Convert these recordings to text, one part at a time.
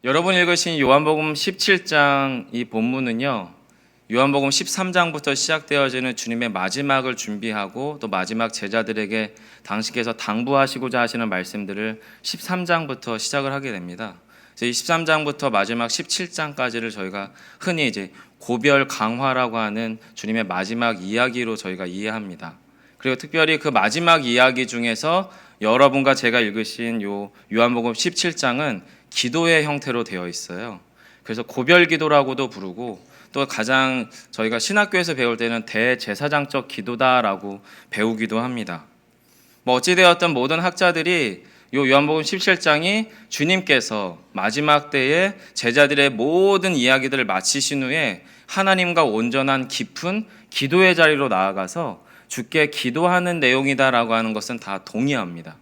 여러분 읽으신 요한복음 17장 이 본문은요, 요한복음 13장부터 시작되어지는 주님의 마지막을 준비하고 또 마지막 제자들에게 당신께서 당부하시고자 하시는 말씀들을 13장부터 시작을 하게 됩니다. 그래서 이 13장부터 마지막 17장까지를 저희가 흔히 이제 고별 강화라고 하는 주님의 마지막 이야기로 저희가 이해합니다. 그리고 특별히 그 마지막 이야기 중에서 여러분과 제가 읽으신 요 요한복음 17장은 기도의 형태로 되어 있어요. 그래서 고별 기도라고도 부르고 또 가장 저희가 신학교에서 배울 때는 대제사장적 기도다라고 배우기도 합니다. 어찌되었든 모든 학자들이 요 요한복음 17장이 주님께서 마지막 때에 제자들의 모든 이야기들을 마치신 후에 하나님과 온전한 깊은 기도의 자리로 나아가서 주께 기도하는 내용이다라고 하는 것은 다 동의합니다.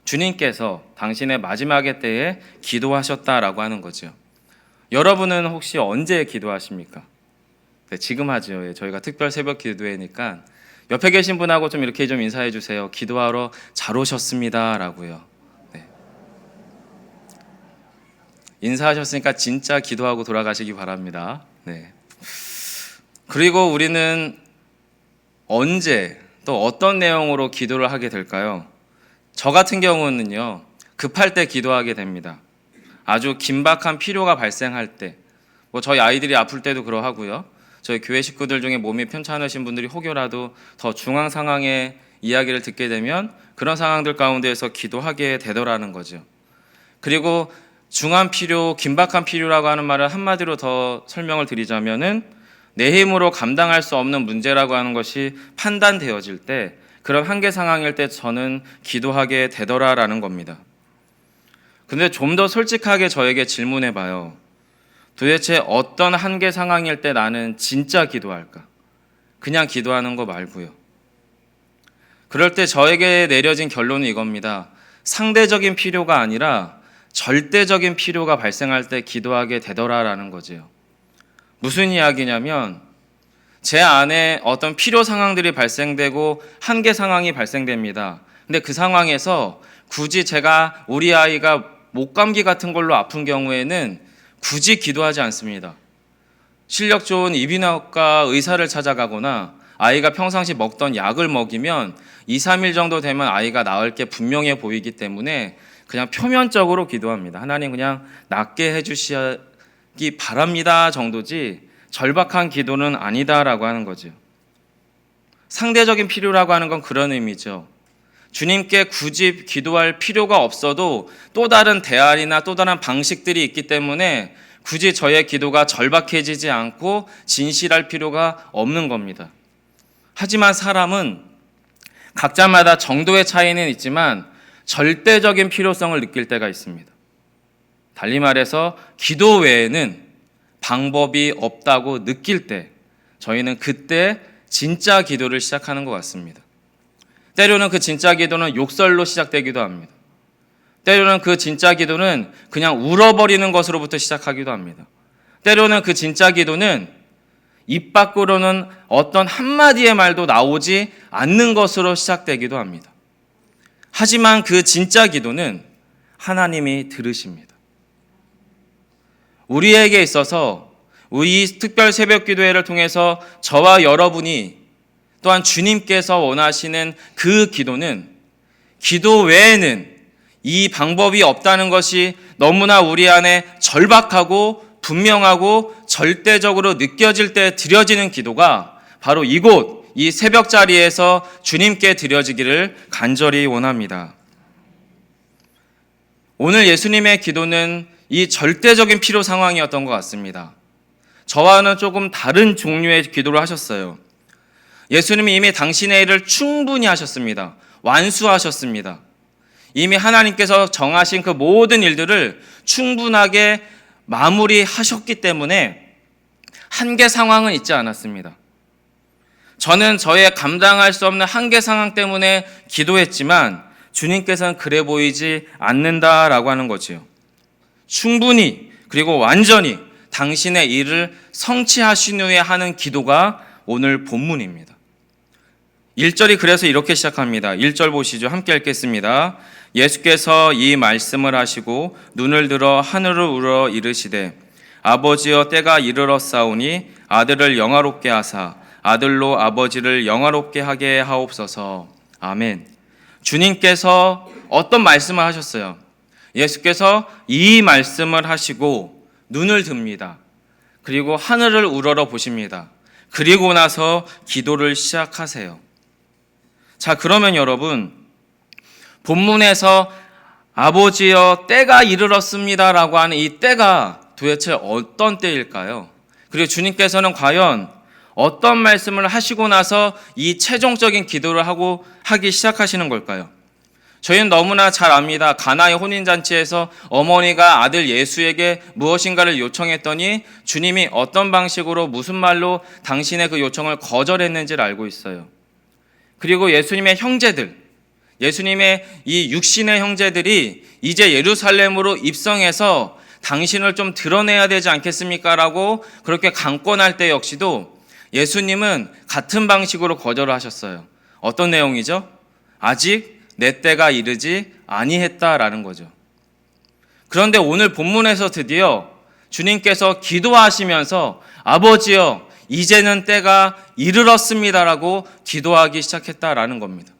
주님께서 당신의 마지막의 때에 기도하셨다라고 하는 거죠. 여러분은 혹시 언제 기도하십니까? 네, 지금 하죠. 저희가 특별 새벽 기도회니까 옆에 계신 분하고 좀 이렇게 좀 인사해 주세요. 기도하러 잘 오셨습니다라고요. 네. 인사하셨으니까 진짜 기도하고 돌아가시기 바랍니다. 네. 그리고 우리는 언제 또 어떤 내용으로 기도를 하게 될까요? 저 같은 경우는요, 급할 때 기도하게 됩니다. 아주 긴박한 필요가 발생할 때, 저희 아이들이 아플 때도 그러하고요. 저희 교회 식구들 중에 몸이 편찮으신 분들이 혹여라도 더 중앙 상황의 이야기를 듣게 되면 그런 상황들 가운데에서 기도하게 되더라는 거죠. 그리고 중한 필요, 긴박한 필요라고 하는 말을 한마디로 더 설명을 드리자면은 내 힘으로 감당할 수 없는 문제라고 하는 것이 판단되어질 때, 그런 한계 상황일 때 저는 기도하게 되더라라는 겁니다. 근데 좀 더 솔직하게 저에게 질문해 봐요. 도대체 어떤 한계 상황일 때 나는 진짜 기도할까? 그냥 기도하는 거 말고요. 그럴 때 저에게 내려진 결론은 이겁니다. 상대적인 필요가 아니라 절대적인 필요가 발생할 때 기도하게 되더라라는 거죠. 무슨 이야기냐면 제 안에 어떤 필요 상황들이 발생되고 한계 상황이 발생됩니다. 근데 그 상황에서 굳이 제가 우리 아이가 목감기 같은 걸로 아픈 경우에는 굳이 기도하지 않습니다. 실력 좋은 이비인후과 의사를 찾아가거나 아이가 평상시 먹던 약을 먹이면 2, 3일 정도 되면 아이가 나을 게 분명해 보이기 때문에 그냥 표면적으로 기도합니다. 하나님 그냥 낫게 해주시기 바랍니다 정도지 절박한 기도는 아니다라고 하는 거죠. 상대적인 필요라고 하는 건 그런 의미죠. 주님께 굳이 기도할 필요가 없어도 또 다른 대안이나 또 다른 방식들이 있기 때문에 굳이 저의 기도가 절박해지지 않고 진실할 필요가 없는 겁니다. 하지만 사람은 각자마다 정도의 차이는 있지만 절대적인 필요성을 느낄 때가 있습니다. 달리 말해서 기도 외에는 방법이 없다고 느낄 때 저희는 그때 진짜 기도를 시작하는 것 같습니다. 때로는 그 진짜 기도는 욕설로 시작되기도 합니다. 때로는 그 진짜 기도는 그냥 울어버리는 것으로부터 시작하기도 합니다. 때로는 그 진짜 기도는 입 밖으로는 어떤 한마디의 말도 나오지 않는 것으로 시작되기도 합니다. 하지만 그 진짜 기도는 하나님이 들으십니다. 우리에게 있어서 우리 특별 새벽 기도회를 통해서 저와 여러분이 또한 주님께서 원하시는 그 기도는 기도 외에는 이 방법이 없다는 것이 너무나 우리 안에 절박하고 분명하고 절대적으로 느껴질 때 드려지는 기도가 바로 이곳 이 새벽 자리에서 주님께 드려지기를 간절히 원합니다. 오늘 예수님의 기도는 이 절대적인 필요 상황이었던 것 같습니다. 저와는 조금 다른 종류의 기도를 하셨어요. 예수님이 이미 당신의 일을 충분히 하셨습니다. 완수하셨습니다. 이미 하나님께서 정하신 그 모든 일들을 충분하게 마무리하셨기 때문에 한계 상황은 있지 않았습니다. 저는 저의 감당할 수 없는 한계 상황 때문에 기도했지만 주님께서는 그래 보이지 않는다라고 하는 거지요. 충분히 그리고 완전히 당신의 일을 성취하신 후에 하는 기도가 오늘 본문입니다. 1절이 그래서 이렇게 시작합니다. 1절 보시죠. 함께 읽겠습니다. 예수께서 이 말씀을 하시고 눈을 들어 하늘을 우러 이르시되 아버지여 때가 이르렀사오니 아들을 영화롭게 하사 아들로 아버지를 영화롭게 하게 하옵소서. 아멘. 주님께서 어떤 말씀을 하셨어요? 예수께서 이 말씀을 하시고 눈을 듭니다. 그리고 하늘을 우러러 보십니다. 그리고 나서 기도를 시작하세요. 자, 그러면 여러분, 본문에서 아버지여 때가 이르렀습니다라고 하는 이 때가 도대체 어떤 때일까요? 그리고 주님께서는 과연 어떤 말씀을 하시고 나서 이 최종적인 기도를 하기 시작하시는 걸까요? 저희는 너무나 잘 압니다. 가나의 혼인잔치에서 어머니가 아들 예수에게 무엇인가를 요청했더니 주님이 어떤 방식으로 무슨 말로 당신의 그 요청을 거절했는지를 알고 있어요. 그리고 예수님의 형제들, 예수님의 이 육신의 형제들이 이제 예루살렘으로 입성해서 당신을 좀 드러내야 되지 않겠습니까? 라고 그렇게 강권할 때 역시도 예수님은 같은 방식으로 거절을 하셨어요. 어떤 내용이죠? 아직 내 때가 이르지 아니했다라는 거죠. 그런데 오늘 본문에서 드디어 주님께서 기도하시면서 아버지여 이제는 때가 이르렀습니다라고 기도하기 시작했다라는 겁니다.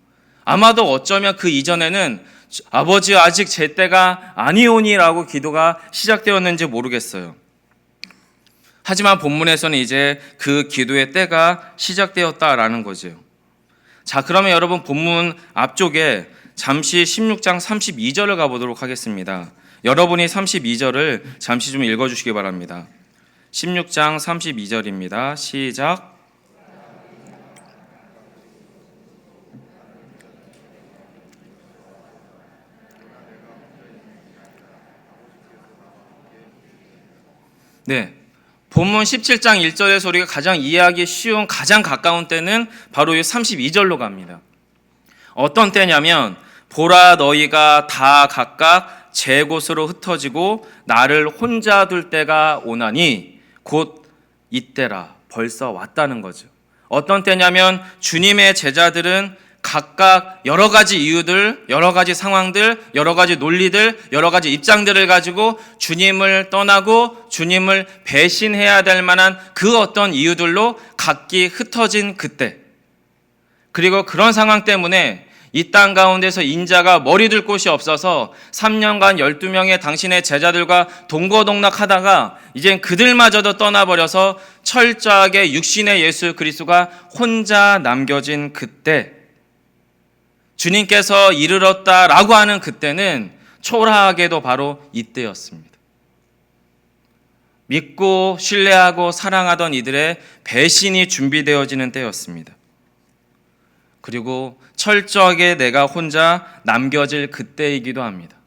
아마도 어쩌면 그 이전에는 아버지여 아직 제 때가 아니오니라고 기도가 시작되었는지 모르겠어요. 하지만 본문에서는 이제 그 기도의 때가 시작되었다라는 거죠. 자, 그러면 여러분 본문 앞쪽에 잠시 16장 32절을 가보도록 하겠습니다. 여러분이 32절을 잠시 좀 읽어주시기 바랍니다. 16장 32절입니다. 시작. 네, 본문 17장 1절에서 우리가 가장 이해하기 쉬운 가장 가까운 때는 바로 이 32절로 갑니다. 어떤 때냐면 보라 너희가 다 각각 제 곳으로 흩어지고 나를 혼자 둘 때가 오나니 곧 이때라. 벌써 왔다는 거죠. 어떤 때냐면 주님의 제자들은 각각 여러 가지 이유들, 여러 가지 상황들, 여러 가지 논리들, 여러 가지 입장들을 가지고 주님을 떠나고 주님을 배신해야 될 만한 그 어떤 이유들로 각기 흩어진 그때, 그리고 그런 상황 때문에 이 땅 가운데서 인자가 머리 둘 곳이 없어서 3년간 12명의 당신의 제자들과 동거동락하다가 이젠 그들마저도 떠나버려서 철저하게 육신의 예수 그리스도가 혼자 남겨진 그때, 주님께서 이르렀다라고 하는 그때는 초라하게도 바로 이때였습니다. 믿고 신뢰하고 사랑하던 이들의 배신이 준비되어지는 때였습니다. 그리고 철저하게 내가 혼자 남겨질 그때이기도 합니다.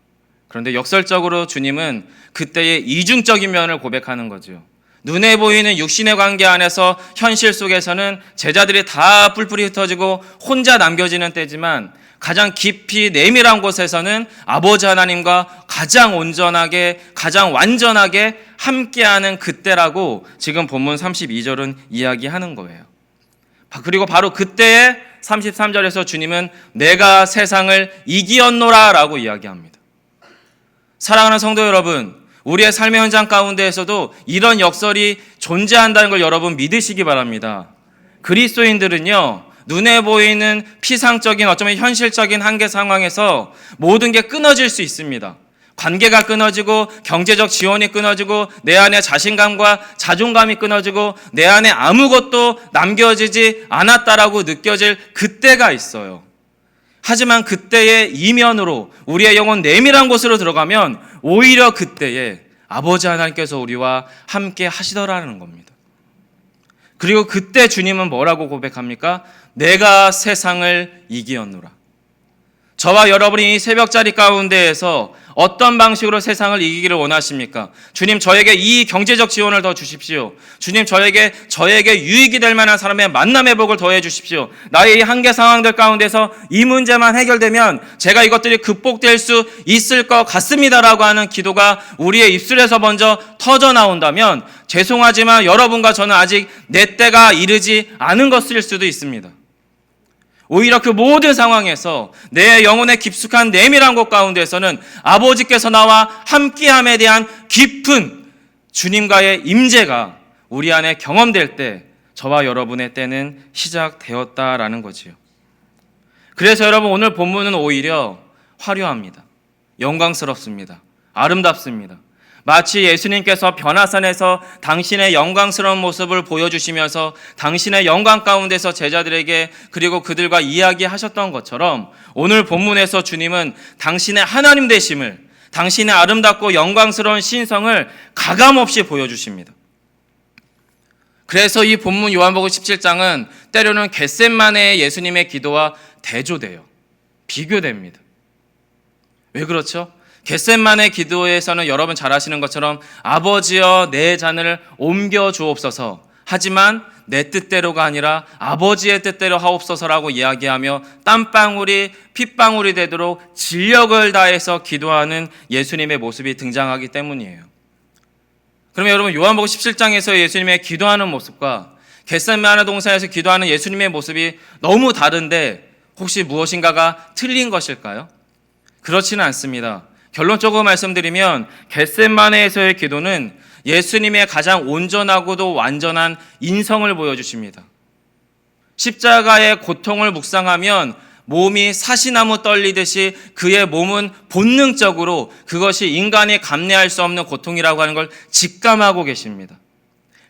그런데 역설적으로 주님은 그때의 이중적인 면을 고백하는 거죠. 눈에 보이는 육신의 관계 안에서 현실 속에서는 제자들이 다 뿔뿔이 흩어지고 혼자 남겨지는 때지만 가장 깊이 내밀한 곳에서는 아버지 하나님과 가장 온전하게 가장 완전하게 함께하는 그때라고 지금 본문 32절은 이야기하는 거예요. 그리고 바로 그때에 33절에서 주님은 내가 세상을 이기었노라 라고 이야기합니다. 사랑하는 성도 여러분, 우리의 삶의 현장 가운데에서도 이런 역설이 존재한다는 걸 여러분 믿으시기 바랍니다. 그리스도인들은요, 눈에 보이는 피상적인 어쩌면 현실적인 한계 상황에서 모든 게 끊어질 수 있습니다. 관계가 끊어지고 경제적 지원이 끊어지고 내 안에 자신감과 자존감이 끊어지고 내 안에 아무것도 남겨지지 않았다라고 느껴질 그때가 있어요. 하지만 그때의 이면으로 우리의 영혼 내밀한 곳으로 들어가면 오히려 그때에 아버지 하나님께서 우리와 함께 하시더라는 겁니다. 그리고 그때 주님은 뭐라고 고백합니까? 내가 세상을 이기었노라. 저와 여러분이 이 새벽자리 가운데에서 어떤 방식으로 세상을 이기기를 원하십니까? 주님, 저에게 이 경제적 지원을 더 주십시오. 주님, 저에게 유익이 될 만한 사람의 만남의 복을 더해 주십시오. 나의 이 한계 상황들 가운데서 이 문제만 해결되면 제가 이것들이 극복될 수 있을 것 같습니다라고 하는 기도가 우리의 입술에서 먼저 터져 나온다면 죄송하지만 여러분과 저는 아직 내 때가 이르지 않은 것일 수도 있습니다. 오히려 그 모든 상황에서 내 영혼의 깊숙한 내밀한 곳 가운데서는 아버지께서 나와 함께함에 대한 깊은 주님과의 임재가 우리 안에 경험될 때 저와 여러분의 때는 시작되었다라는 거지요. 그래서 여러분, 오늘 본문은 오히려 화려합니다. 영광스럽습니다. 아름답습니다. 마치 예수님께서 변화산에서 당신의 영광스러운 모습을 보여주시면서 당신의 영광 가운데서 제자들에게 그리고 그들과 이야기하셨던 것처럼 오늘 본문에서 주님은 당신의 하나님 되심을, 당신의 아름답고 영광스러운 신성을 가감없이 보여주십니다. 그래서 이 본문 요한복음 17장은 때로는 겟셋마네의 예수님의 기도와 대조돼요. 비교됩니다. 왜 그렇죠? 겟셋마네 기도에서는 여러분 잘 아시는 것처럼 아버지여 내 잔을 옮겨 주옵소서, 하지만 내 뜻대로가 아니라 아버지의 뜻대로 하옵소서라고 이야기하며 땀방울이 핏방울이 되도록 진력을 다해서 기도하는 예수님의 모습이 등장하기 때문이에요. 그러면 여러분, 요한복음 17장에서 예수님의 기도하는 모습과 겟셋마네 동산에서 기도하는 예수님의 모습이 너무 다른데 혹시 무엇인가가 틀린 것일까요? 그렇지는 않습니다. 결론적으로 말씀드리면 겟셋마네에서의 기도는 예수님의 가장 온전하고도 완전한 인성을 보여주십니다. 십자가의 고통을 묵상하면 몸이 사시나무 떨리듯이 그의 몸은 본능적으로 그것이 인간이 감내할 수 없는 고통이라고 하는 걸 직감하고 계십니다.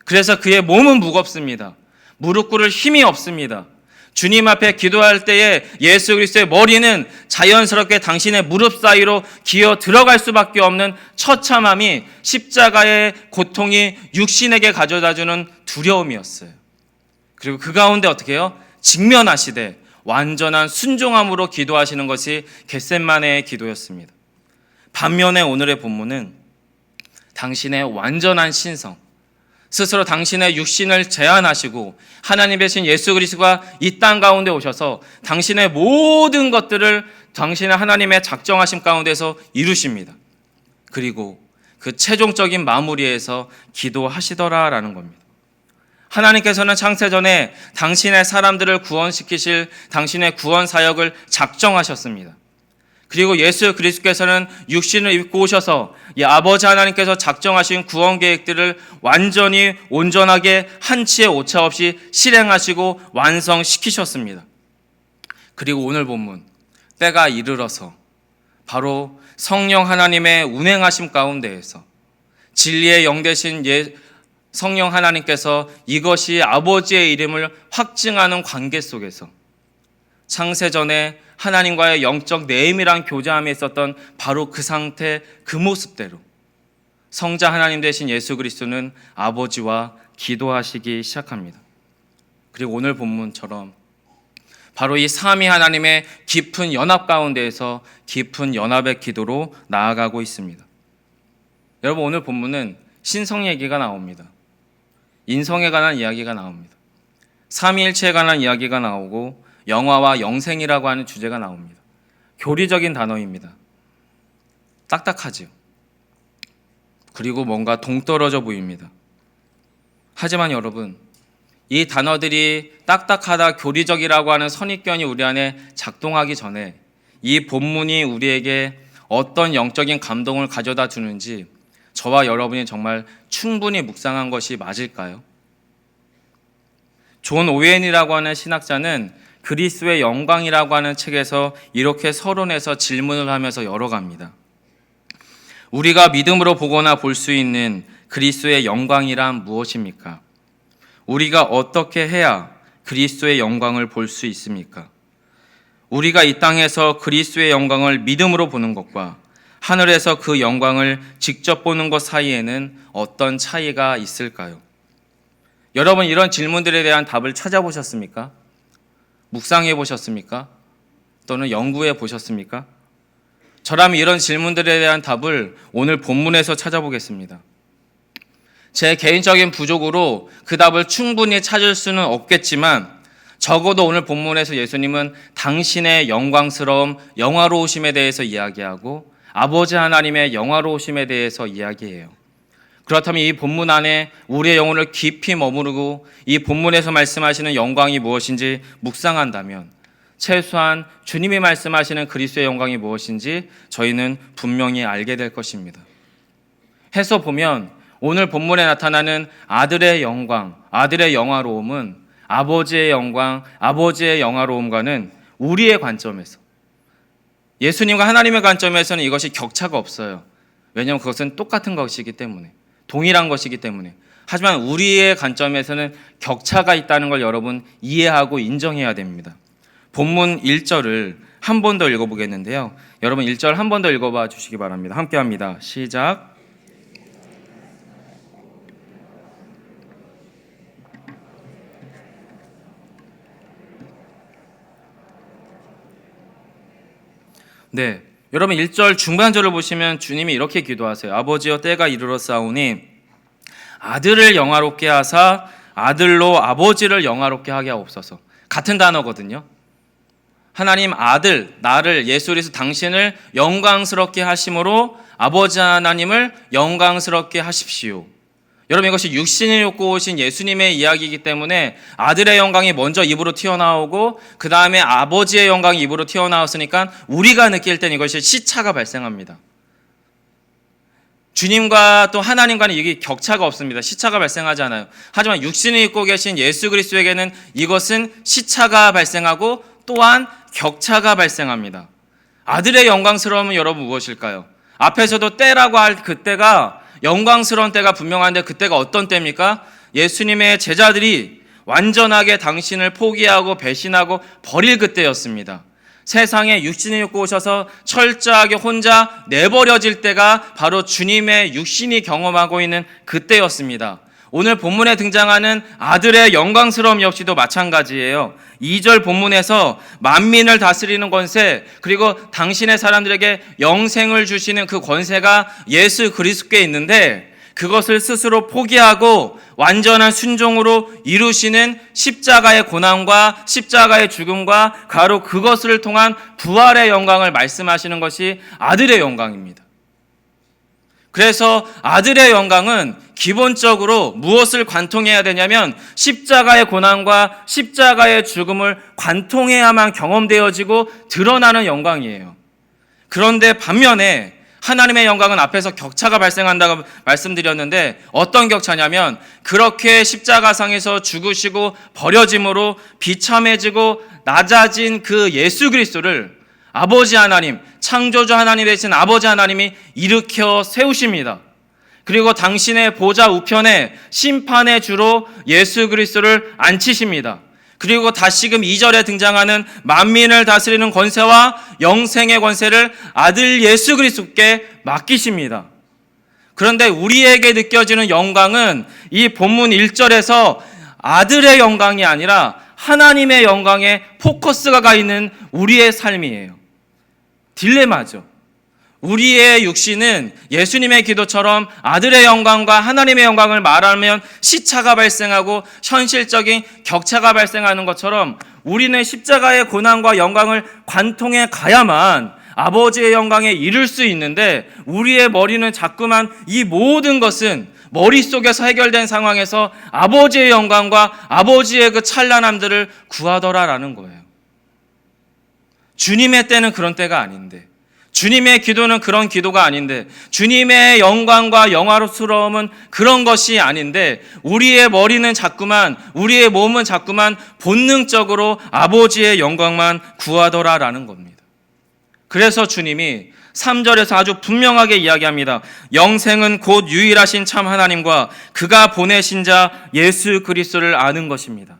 그래서 그의 몸은 무겁습니다. 무릎 꿇을 힘이 없습니다. 주님 앞에 기도할 때에 예수 그리스도의 머리는 자연스럽게 당신의 무릎 사이로 기어 들어갈 수밖에 없는 처참함이 십자가의 고통이 육신에게 가져다주는 두려움이었어요. 그리고 그 가운데 어떻게 해요? 직면하시되 완전한 순종함으로 기도하시는 것이 겟셋마네의 기도였습니다. 반면에 오늘의 본문은 당신의 완전한 신성, 스스로 당신의 육신을 제한하시고 하나님 되신 예수 그리스도가 이 땅 가운데 오셔서 당신의 모든 것들을 당신의 하나님의 작정하심 가운데서 이루십니다. 그리고 그 최종적인 마무리에서 기도하시더라라는 겁니다. 하나님께서는 창세전에 당신의 사람들을 구원시키실 당신의 구원 사역을 작정하셨습니다. 그리고 예수 그리스도께서는 육신을 입고 오셔서 이 아버지 하나님께서 작정하신 구원 계획들을 완전히 온전하게 한치의 오차 없이 실행하시고 완성시키셨습니다. 그리고 오늘 본문, 때가 이르러서 바로 성령 하나님의 운행하심 가운데에서 진리의 영 되신 성령 하나님께서 이것이 아버지의 이름을 확증하는 관계 속에서 창세전에 하나님과의 영적 내밀한 교제함에 있었던 바로 그 상태, 그 모습대로 성자 하나님 되신 예수 그리스도는 아버지와 기도하시기 시작합니다. 그리고 오늘 본문처럼 바로 이 삼위 하나님의 깊은 연합 가운데에서 깊은 연합의 기도로 나아가고 있습니다. 여러분, 오늘 본문은 신성 얘기가 나옵니다. 인성에 관한 이야기가 나옵니다. 삼위일체에 관한 이야기가 나오고 영화와 영생이라고 하는 주제가 나옵니다. 교리적인 단어입니다. 딱딱하지요. 그리고 뭔가 동떨어져 보입니다. 하지만 여러분, 이 단어들이 딱딱하다, 교리적이라고 하는 선입견이 우리 안에 작동하기 전에 이 본문이 우리에게 어떤 영적인 감동을 가져다 주는지 저와 여러분이 정말 충분히 묵상한 것이 맞을까요? 존 오웬이라고 하는 신학자는 그리스도의 영광이라고 하는 책에서 이렇게 서론해서 질문을 하면서 열어갑니다. 우리가 믿음으로 보거나 볼 수 있는 그리스도의 영광이란 무엇입니까? 우리가 어떻게 해야 그리스도의 영광을 볼 수 있습니까? 우리가 이 땅에서 그리스도의 영광을 믿음으로 보는 것과 하늘에서 그 영광을 직접 보는 것 사이에는 어떤 차이가 있을까요? 여러분, 이런 질문들에 대한 답을 찾아보셨습니까? 묵상해 보셨습니까? 또는 연구해 보셨습니까? 저라면 이런 질문들에 대한 답을 오늘 본문에서 찾아보겠습니다. 제 개인적인 부족으로 그 답을 충분히 찾을 수는 없겠지만 적어도 오늘 본문에서 예수님은 당신의 영광스러움, 영화로우심에 대해서 이야기하고 아버지 하나님의 영화로우심에 대해서 이야기해요. 그렇다면 이 본문 안에 우리의 영혼을 깊이 머무르고 이 본문에서 말씀하시는 영광이 무엇인지 묵상한다면 최소한 주님이 말씀하시는 그리스도의 영광이 무엇인지 저희는 분명히 알게 될 것입니다. 해서 보면 오늘 본문에 나타나는 아들의 영광, 아들의 영화로움은 아버지의 영광, 아버지의 영화로움과는 우리의 관점에서, 예수님과 하나님의 관점에서는 이것이 격차가 없어요. 왜냐하면 그것은 똑같은 것이기 때문에, 동일한 것이기 때문에. 하지만 우리의 관점에서는 격차가 있다는 걸 여러분 이해하고 인정해야 됩니다. 본문 1절을 한 번 더 읽어보겠는데요. 여러분 1절 한 번 더 읽어봐 주시기 바랍니다. 함께 합니다. 시작. 네, 여러분 1절 중반절을 보시면 주님이 이렇게 기도하세요. 아버지여 때가 이르렀사오니 아들을 영화롭게 하사 아들로 아버지를 영화롭게 하게 하옵소서. 같은 단어거든요. 하나님 아들, 나를, 예수 그리스도 당신을 영광스럽게 하심으로 아버지 하나님을 영광스럽게 하십시오. 여러분 이것이 육신을 입고 오신 예수님의 이야기이기 때문에 아들의 영광이 먼저 입으로 튀어나오고 그 다음에 아버지의 영광이 입으로 튀어나왔으니까 우리가 느낄 땐 이것이 시차가 발생합니다. 주님과 또 하나님과는 이게 격차가 없습니다. 시차가 발생하지 않아요. 하지만 육신을 입고 계신 예수 그리스도에게는 이것은 시차가 발생하고 또한 격차가 발생합니다. 아들의 영광스러움은 여러분 무엇일까요? 앞에서도 때라고 할 그때가 영광스러운 때가 분명한데 그때가 어떤 때입니까? 예수님의 제자들이 완전하게 당신을 포기하고 배신하고 버릴 그때였습니다. 세상에 육신을 입고 오셔서 철저하게 혼자 내버려질 때가 바로 주님의 육신이 경험하고 있는 그때였습니다. 오늘 본문에 등장하는 아들의 영광스러움 역시도 마찬가지예요. 2절 본문에서 만민을 다스리는 권세, 그리고 당신의 사람들에게 영생을 주시는 그 권세가 예수 그리스도께 있는데 그것을 스스로 포기하고 완전한 순종으로 이루시는 십자가의 고난과 십자가의 죽음과 바로 그것을 통한 부활의 영광을 말씀하시는 것이 아들의 영광입니다. 그래서 아들의 영광은 기본적으로 무엇을 관통해야 되냐면 십자가의 고난과 십자가의 죽음을 관통해야만 경험되어지고 드러나는 영광이에요. 그런데 반면에 하나님의 영광은 앞에서 격차가 발생한다고 말씀드렸는데 어떤 격차냐면 그렇게 십자가상에서 죽으시고 버려짐으로 비참해지고 낮아진 그 예수 그리스도를 아버지 하나님, 창조주 하나님 되신 아버지 하나님이 일으켜 세우십니다. 그리고 당신의 보좌 우편에 심판의 주로 예수 그리스도를 앉히십니다. 그리고 다시금 2절에 등장하는 만민을 다스리는 권세와 영생의 권세를 아들 예수 그리스도께 맡기십니다. 그런데 우리에게 느껴지는 영광은 이 본문 1절에서 아들의 영광이 아니라 하나님의 영광에 포커스가 가 있는 우리의 삶이에요. 딜레마죠. 우리의 육신은 예수님의 기도처럼 아들의 영광과 하나님의 영광을 말하면 시차가 발생하고 현실적인 격차가 발생하는 것처럼 우리는 십자가의 고난과 영광을 관통해 가야만 아버지의 영광에 이를 수 있는데 우리의 머리는 자꾸만 이 모든 것은 머릿속에서 해결된 상황에서 아버지의 영광과 아버지의 그 찬란함들을 구하더라라는 거예요. 주님의 때는 그런 때가 아닌데, 주님의 기도는 그런 기도가 아닌데, 주님의 영광과 영화로스러움은 그런 것이 아닌데, 우리의 머리는 자꾸만, 우리의 몸은 자꾸만 본능적으로 아버지의 영광만 구하더라라는 겁니다. 그래서 주님이 3절에서 아주 분명하게 이야기합니다. 영생은 곧 유일하신 참 하나님과 그가 보내신 자 예수 그리스도를 아는 것입니다.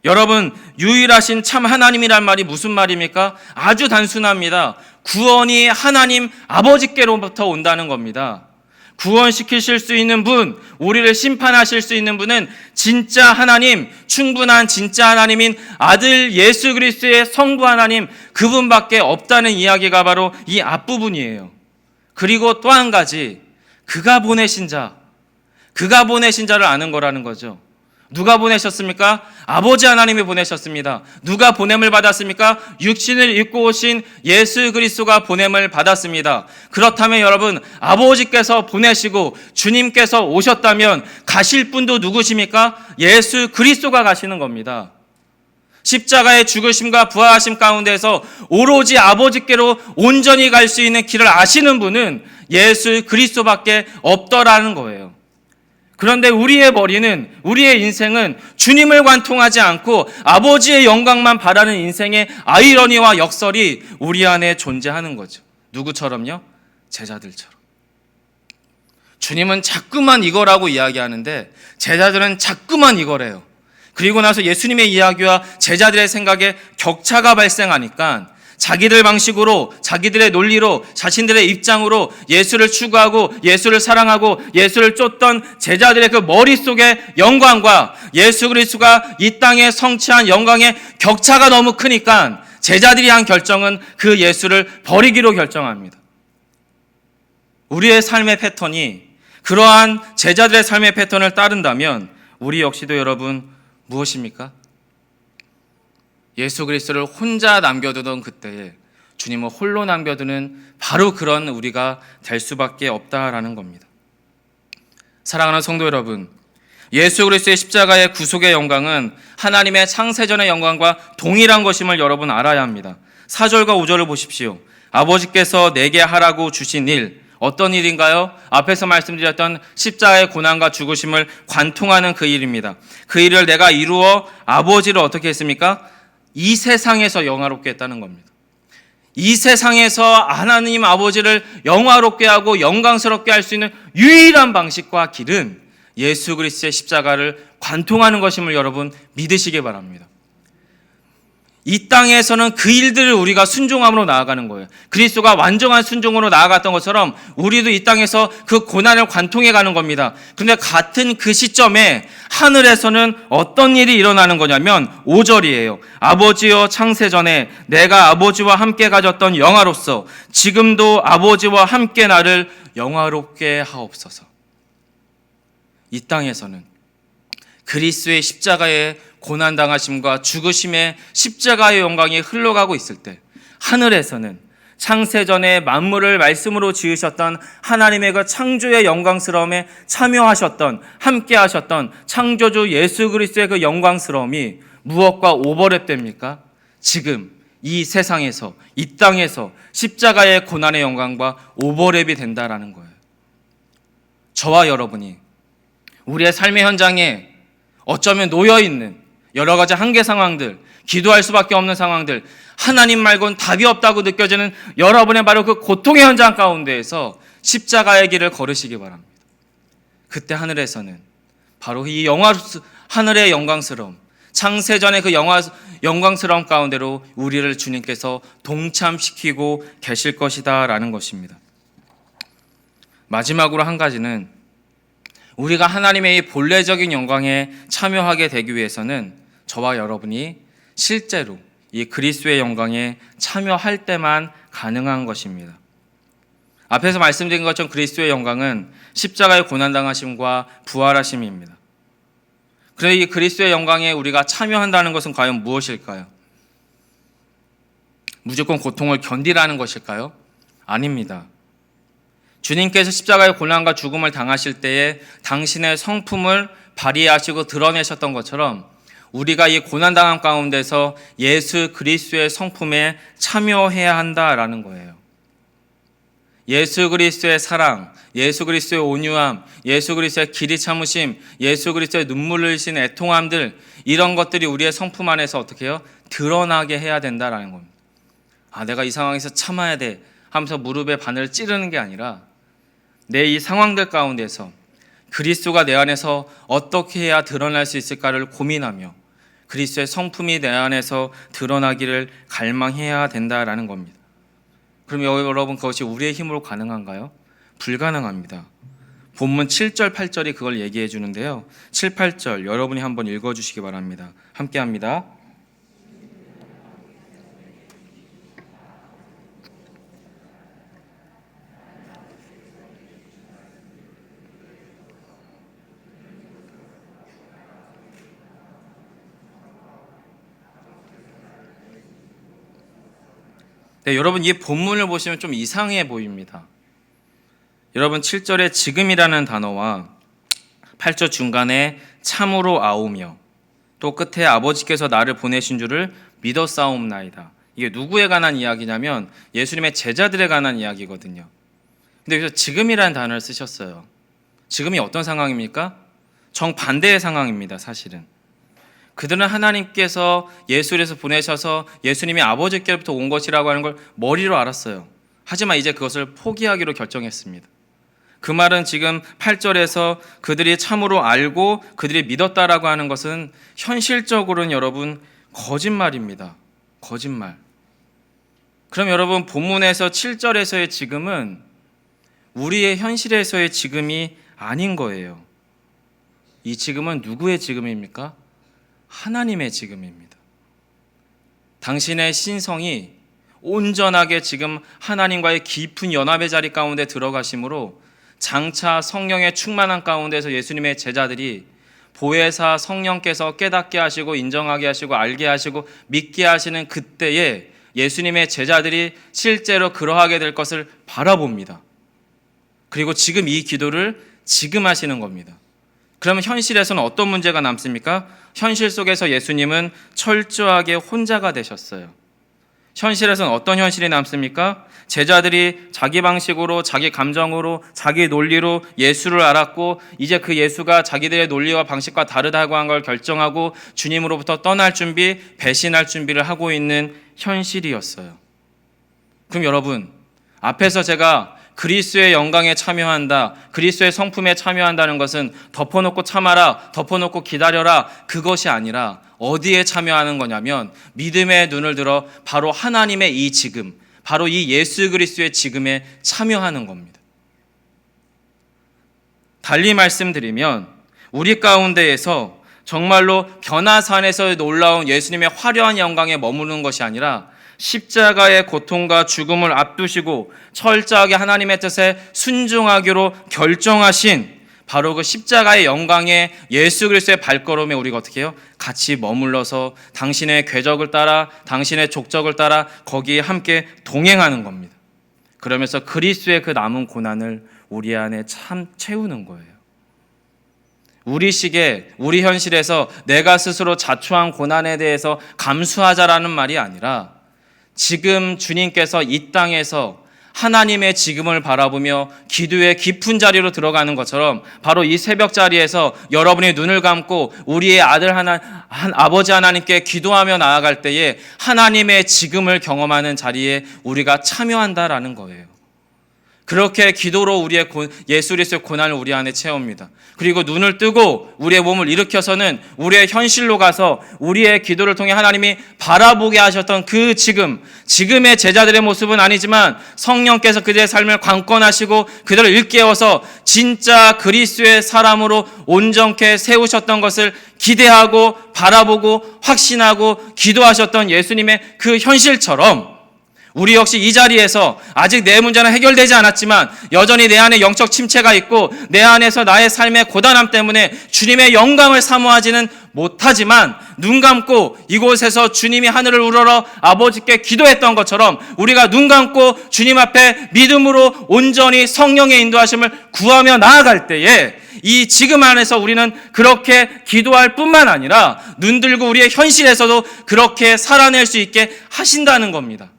여러분, 유일하신 참 하나님이란 말이 무슨 말입니까? 아주 단순합니다. 구원이 하나님 아버지께로부터 온다는 겁니다. 구원시키실 수 있는 분, 우리를 심판하실 수 있는 분은 진짜 하나님, 충분한 진짜 하나님인 아들 예수 그리스도의 성부 하나님, 그분밖에 없다는 이야기가 바로 이 앞부분이에요. 그리고 또 한 가지, 그가 보내신 자를 아는 거라는 거죠. 누가 보내셨습니까? 아버지 하나님이 보내셨습니다. 누가 보냄을 받았습니까? 육신을 입고 오신 예수 그리스도가 보냄을 받았습니다. 그렇다면 여러분, 아버지께서 보내시고 주님께서 오셨다면 가실 분도 누구십니까? 예수 그리스도가 가시는 겁니다. 십자가의 죽으심과 부활하심 가운데서 오로지 아버지께로 온전히 갈 수 있는 길을 아시는 분은 예수 그리스도밖에 없더라는 거예요. 그런데 우리의 머리는, 우리의 인생은 주님을 관통하지 않고 아버지의 영광만 바라는 인생의 아이러니와 역설이 우리 안에 존재하는 거죠. 누구처럼요? 제자들처럼. 주님은 자꾸만 이거라고 이야기하는데 제자들은 자꾸만 이거래요. 그리고 나서 예수님의 이야기와 제자들의 생각에 격차가 발생하니까 자기들 방식으로, 자기들의 논리로, 자신들의 입장으로 예수를 추구하고 예수를 사랑하고 예수를 쫓던 제자들의 그 머릿속의 영광과 예수 그리스도가 이 땅에 성취한 영광의 격차가 너무 크니까 제자들이 한 결정은 그 예수를 버리기로 결정합니다. 우리의 삶의 패턴이 그러한 제자들의 삶의 패턴을 따른다면 우리 역시도 여러분 무엇입니까? 예수 그리스도를 혼자 남겨두던 그때에 주님을 홀로 남겨두는 바로 그런 우리가 될 수밖에 없다라는 겁니다. 사랑하는 성도 여러분, 예수 그리스도의 십자가의 구속의 영광은 하나님의 창세전의 영광과 동일한 것임을 여러분 알아야 합니다. 4절과 5절을 보십시오. 아버지께서 내게 하라고 주신 일, 어떤 일인가요? 앞에서 말씀드렸던 십자가의 고난과 죽으심을 관통하는 그 일입니다. 그 일을 내가 이루어 아버지를 어떻게 했습니까? 이 세상에서 영화롭게 했다는 겁니다. 이 세상에서 하나님 아버지를 영화롭게 하고 영광스럽게 할 수 있는 유일한 방식과 길은 예수 그리스도의 십자가를 관통하는 것임을 여러분 믿으시기 바랍니다. 이 땅에서는 그 일들을 우리가 순종함으로 나아가는 거예요. 그리스도가 완전한 순종으로 나아갔던 것처럼 우리도 이 땅에서 그 고난을 관통해 가는 겁니다. 그런데 같은 그 시점에 하늘에서는 어떤 일이 일어나는 거냐면 5절이에요. 아버지여 창세전에 내가 아버지와 함께 가졌던 영화로서 지금도 아버지와 함께 나를 영화롭게 하옵소서. 이 땅에서는 그리스도의 십자가의 고난당하심과 죽으심의 십자가의 영광이 흘러가고 있을 때 하늘에서는 창세전에 만물을 말씀으로 지으셨던 하나님의 그 창조의 영광스러움에 참여하셨던 함께 하셨던 창조주 예수 그리스도의 그 영광스러움이 무엇과 오버랩됩니까? 지금 이 세상에서 이 땅에서 십자가의 고난의 영광과 오버랩이 된다라는 거예요. 저와 여러분이 우리의 삶의 현장에 어쩌면 놓여있는 여러 가지 한계 상황들, 기도할 수밖에 없는 상황들, 하나님 말고는 답이 없다고 느껴지는 여러분의 바로 그 고통의 현장 가운데에서 십자가의 길을 걸으시기 바랍니다. 그때 하늘에서는 바로 이 하늘의 영광스러움, 창세전의 그 영광스러움 가운데로 우리를 주님께서 동참시키고 계실 것이다 라는 것입니다. 마지막으로 한 가지는 우리가 하나님의 이 본래적인 영광에 참여하게 되기 위해서는 저와 여러분이 실제로 이 그리스도의 영광에 참여할 때만 가능한 것입니다. 앞에서 말씀드린 것처럼 그리스도의 영광은 십자가의 고난당하심과 부활하심입니다. 그런데 이 그리스도의 영광에 우리가 참여한다는 것은 과연 무엇일까요? 무조건 고통을 견디라는 것일까요? 아닙니다. 주님께서 십자가의 고난과 죽음을 당하실 때에 당신의 성품을 발휘하시고 드러내셨던 것처럼 우리가 이 고난당함 가운데서 예수 그리스도의 성품에 참여해야 한다라는 거예요. 예수 그리스도의 사랑, 예수 그리스도의 온유함, 예수 그리스도의 길이 참으심, 예수 그리스도의 눈물을 흘리신 애통함들, 이런 것들이 우리의 성품 안에서 어떻게 해요? 드러나게 해야 된다라는 겁니다. 내가 이 상황에서 참아야 돼 하면서 무릎에 바늘을 찌르는 게 아니라 내 이 상황들 가운데서 그리스도가 내 안에서 어떻게 해야 드러날 수 있을까를 고민하며 그리스도의 성품이 내 안에서 드러나기를 갈망해야 된다라는 겁니다. 그럼 여러분 그것이 우리의 힘으로 가능한가요? 불가능합니다. 본문 7절, 8절이 그걸 얘기해 주는데요. 7, 8절 여러분이 한번 읽어주시기 바랍니다. 함께 합니다. 네, 여러분 이 본문을 보시면 좀 이상해 보입니다. 여러분 7절에 지금이라는 단어와 8절 중간에 참으로 아오며 또 끝에 아버지께서 나를 보내신 줄을 믿었사옵나이다. 이게 누구에 관한 이야기냐면 예수님의 제자들에 관한 이야기거든요. 근데 여기서 지금이라는 단어를 쓰셨어요. 지금이 어떤 상황입니까? 정반대의 상황입니다, 사실은. 그들은 하나님께서 예수에서 보내셔서 예수님이 아버지께로부터 온 것이라고 하는 걸 머리로 알았어요. 하지만 이제 그것을 포기하기로 결정했습니다. 그 말은 지금 8절에서 그들이 참으로 알고 그들이 믿었다라고 하는 것은 현실적으로는 여러분 거짓말입니다. 거짓말. 그럼 여러분 본문에서 7절에서의 지금은 우리의 현실에서의 지금이 아닌 거예요. 이 지금은 누구의 지금입니까? 하나님의 지금입니다. 당신의 신성이 온전하게 지금 하나님과의 깊은 연합의 자리 가운데 들어가심으로 장차 성령의 충만한 가운데서 예수님의 제자들이 보혜사 성령께서 깨닫게 하시고 인정하게 하시고 알게 하시고 믿게 하시는 그때에 예수님의 제자들이 실제로 그러하게 될 것을 바라봅니다. 그리고 지금 이 기도를 지금 하시는 겁니다. 그러면 현실에서는 어떤 문제가 남습니까? 현실 속에서 예수님은 철저하게 혼자가 되셨어요. 현실에서는 어떤 현실이 남습니까? 제자들이 자기 방식으로, 자기 감정으로, 자기 논리로 예수를 알았고 이제 그 예수가 자기들의 논리와 방식과 다르다고 한 걸 결정하고 주님으로부터 떠날 준비, 배신할 준비를 하고 있는 현실이었어요. 그럼 여러분, 앞에서 제가 그리스도의 영광에 참여한다, 그리스도의 성품에 참여한다는 것은 덮어놓고 참아라, 덮어놓고 기다려라, 그것이 아니라 어디에 참여하는 거냐면 믿음의 눈을 들어 바로 하나님의 이 지금, 바로 이 예수 그리스도의 지금에 참여하는 겁니다. 달리 말씀드리면 우리 가운데에서 정말로 변화산에서 놀라운 예수님의 화려한 영광에 머무르는 것이 아니라 십자가의 고통과 죽음을 앞두시고 철저하게 하나님의 뜻에 순종하기로 결정하신 바로 그 십자가의 영광의 예수 그리스도의 발걸음에 우리가 어떻게 해요? 같이 머물러서 당신의 궤적을 따라, 당신의 족적을 따라 거기에 함께 동행하는 겁니다. 그러면서 그리스도의 그 남은 고난을 우리 안에 참 채우는 거예요. 우리 시기에, 우리 현실에서 내가 스스로 자초한 고난에 대해서 감수하자라는 말이 아니라 지금 주님께서 이 땅에서 하나님의 지금을 바라보며 기도의 깊은 자리로 들어가는 것처럼 바로 이 새벽 자리에서 여러분이 눈을 감고 우리의 아버지 하나님께 기도하며 나아갈 때에 하나님의 지금을 경험하는 자리에 우리가 참여한다라는 거예요. 그렇게 기도로 우리의 예수 그리스도의 고난을 우리 안에 채웁니다. 그리고 눈을 뜨고 우리의 몸을 일으켜서는 우리의 현실로 가서 우리의 기도를 통해 하나님이 바라보게 하셨던 그 지금의 제자들의 모습은 아니지만 성령께서 그들의 삶을 관건하시고 그들을 일깨워서 진짜 그리스도의 사람으로 온전케 세우셨던 것을 기대하고 바라보고 확신하고 기도하셨던 예수님의 그 현실처럼 우리 역시 이 자리에서 아직 내 문제는 해결되지 않았지만 여전히 내 안에 영적 침체가 있고 내 안에서 나의 삶의 고단함 때문에 주님의 영광을 사모하지는 못하지만 눈 감고 이곳에서 주님이 하늘을 우러러 아버지께 기도했던 것처럼 우리가 눈 감고 주님 앞에 믿음으로 온전히 성령의 인도하심을 구하며 나아갈 때에 이 지금 안에서 우리는 그렇게 기도할 뿐만 아니라 눈 들고 우리의 현실에서도 그렇게 살아낼 수 있게 하신다는 겁니다.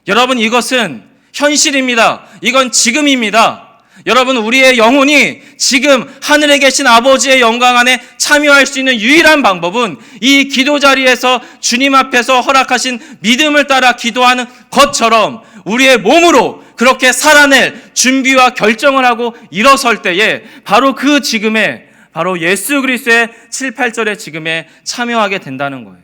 여러분, 이것은 현실입니다. 이건 지금입니다. 여러분, 우리의 영혼이 지금 하늘에 계신 아버지의 영광 안에 참여할 수 있는 유일한 방법은 이 기도 자리에서 주님 앞에서 허락하신 믿음을 따라 기도하는 것처럼 우리의 몸으로 그렇게 살아낼 준비와 결정을 하고 일어설 때에 바로 그 지금에, 바로 예수 그리스도의 7, 8절의 지금에 참여하게 된다는 거예요.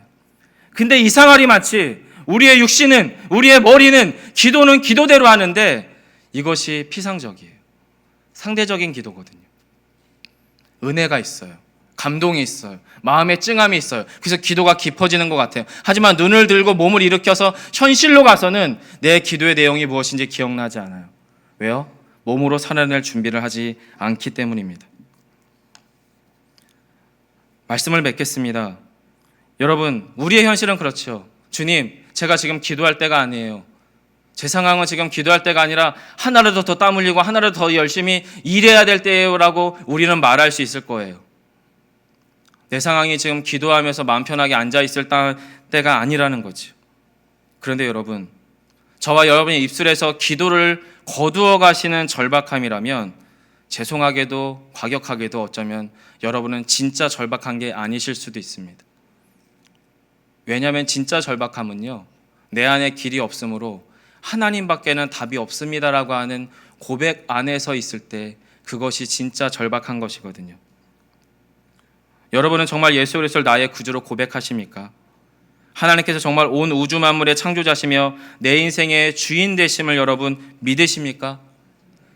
근데 이상하리 마치 우리의 육신은, 우리의 머리는 기도는 기도대로 하는데 이것이 피상적이에요. 상대적인 기도거든요. 은혜가 있어요. 감동이 있어요. 마음의 찡함이 있어요. 그래서 기도가 깊어지는 것 같아요. 하지만 눈을 들고 몸을 일으켜서 현실로 가서는 내 기도의 내용이 무엇인지 기억나지 않아요. 왜요? 몸으로 살아낼 준비를 하지 않기 때문입니다. 말씀을 맺겠습니다. 여러분, 우리의 현실은 그렇죠. 주님, 제가 지금 기도할 때가 아니에요. 제 상황은 지금 기도할 때가 아니라 하나라도 더 땀 흘리고 하나라도 더 열심히 일해야 될 때예요 라고 우리는 말할 수 있을 거예요. 내 상황이 지금 기도하면서 마음 편하게 앉아 있을 때가 아니라는 거죠. 그런데 여러분, 저와 여러분의 입술에서 기도를 거두어 가시는 절박함이라면 죄송하게도 과격하게도 어쩌면 여러분은 진짜 절박한 게 아니실 수도 있습니다. 왜냐하면 진짜 절박함은요, 내 안에 길이 없으므로 하나님밖에는 답이 없습니다라고 하는 고백 안에서 있을 때 그것이 진짜 절박한 것이거든요. 여러분은 정말 예수 그리스도를 나의 구주로 고백하십니까? 하나님께서 정말 온 우주 만물의 창조자시며 내 인생의 주인 되심을 여러분 믿으십니까?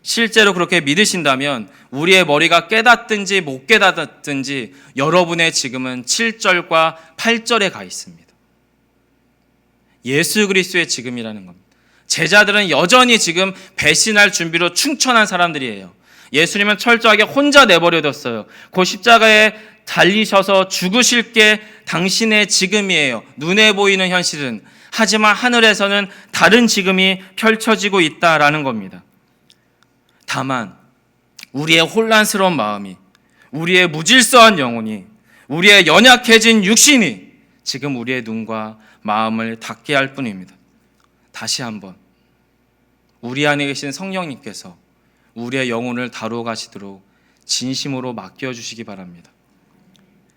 실제로 그렇게 믿으신다면 우리의 머리가 깨닫든지 못 깨닫든지 여러분의 지금은 7절과 8절에 가 있습니다. 예수 그리스도의 지금이라는 겁니다. 제자들은 여전히 지금 배신할 준비로 충천한 사람들이에요. 예수님은 철저하게 혼자 내버려뒀어요. 그 십자가에 달리셔서 죽으실 게 당신의 지금이에요. 눈에 보이는 현실은. 하지만 하늘에서는 다른 지금이 펼쳐지고 있다라는 겁니다. 다만 우리의 혼란스러운 마음이, 우리의 무질서한 영혼이, 우리의 연약해진 육신이 지금 우리의 눈과 마음을 닫게 할 뿐입니다. 다시 한번 우리 안에 계신 성령님께서 우리의 영혼을 다루어 가시도록 진심으로 맡겨주시기 바랍니다.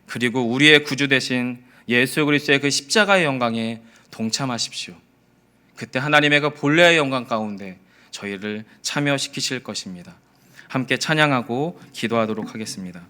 그리고 우리의 구주 되신 예수 그리스도의 그 십자가의 영광에 동참하십시오. 그때 하나님의 그 본래의 영광 가운데 저희를 참여시키실 것입니다. 함께 찬양하고 기도하도록 하겠습니다.